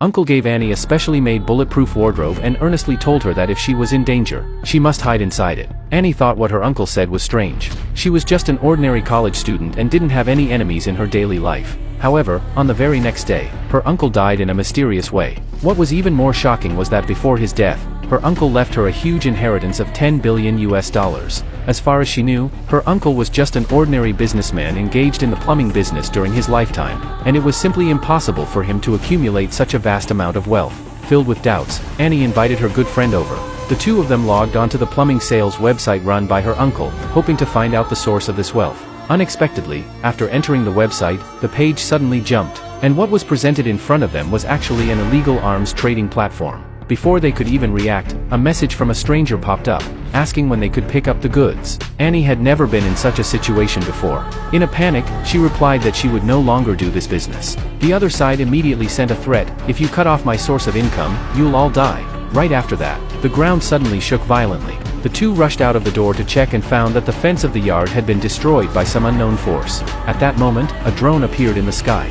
Uncle gave Annie a specially made bulletproof wardrobe and earnestly told her that if she was in danger, she must hide inside it. Annie thought what her uncle said was strange. She was just an ordinary college student and didn't have any enemies in her daily life. However, on the very next day, her uncle died in a mysterious way. What was even more shocking was that before his death, her uncle left her a huge inheritance of $10 billion. As far as she knew, her uncle was just an ordinary businessman engaged in the plumbing business during his lifetime, and it was simply impossible for him to accumulate such a vast amount of wealth. Filled with doubts, Annie invited her good friend over. The two of them logged onto the plumbing sales website run by her uncle, hoping to find out the source of this wealth. Unexpectedly, after entering the website, the page suddenly jumped, and what was presented in front of them was actually an illegal arms trading platform. Before they could even react, a message from a stranger popped up, asking when they could pick up the goods. Annie had never been in such a situation before. In a panic, she replied that she would no longer do this business. The other side immediately sent a threat: "If you cut off my source of income, you'll all die." Right after that, the ground suddenly shook violently. The two rushed out of the door to check and found that the fence of the yard had been destroyed by some unknown force. At that moment, a drone appeared in the sky.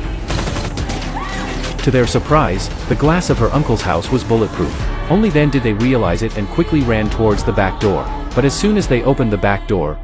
To their surprise, the glass of her uncle's house was bulletproof. Only then did they realize it and quickly ran towards the back door. But as soon as they opened the back door,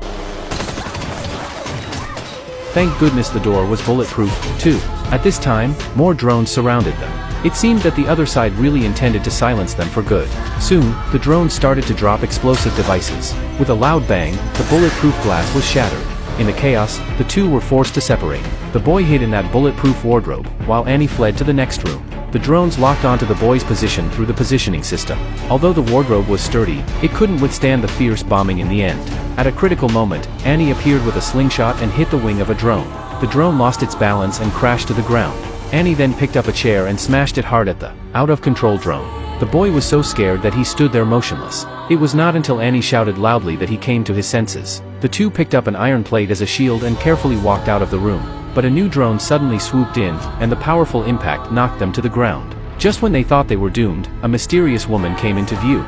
thank goodness the door was bulletproof, too. At this time, more drones surrounded them. It seemed that the other side really intended to silence them for good. Soon, the drones started to drop explosive devices. With a loud bang, the bulletproof glass was shattered. In the chaos, the two were forced to separate. The boy hid in that bulletproof wardrobe, while Annie fled to the next room. The drones locked onto the boy's position through the positioning system. Although the wardrobe was sturdy, it couldn't withstand the fierce bombing in the end. At a critical moment, Annie appeared with a slingshot and hit the wing of a drone. The drone lost its balance and crashed to the ground. Annie then picked up a chair and smashed it hard at the out-of-control drone. The boy was so scared that he stood there motionless. It was not until Annie shouted loudly that he came to his senses. The two picked up an iron plate as a shield and carefully walked out of the room. But a new drone suddenly swooped in, and the powerful impact knocked them to the ground. Just when they thought they were doomed, a mysterious woman came into view.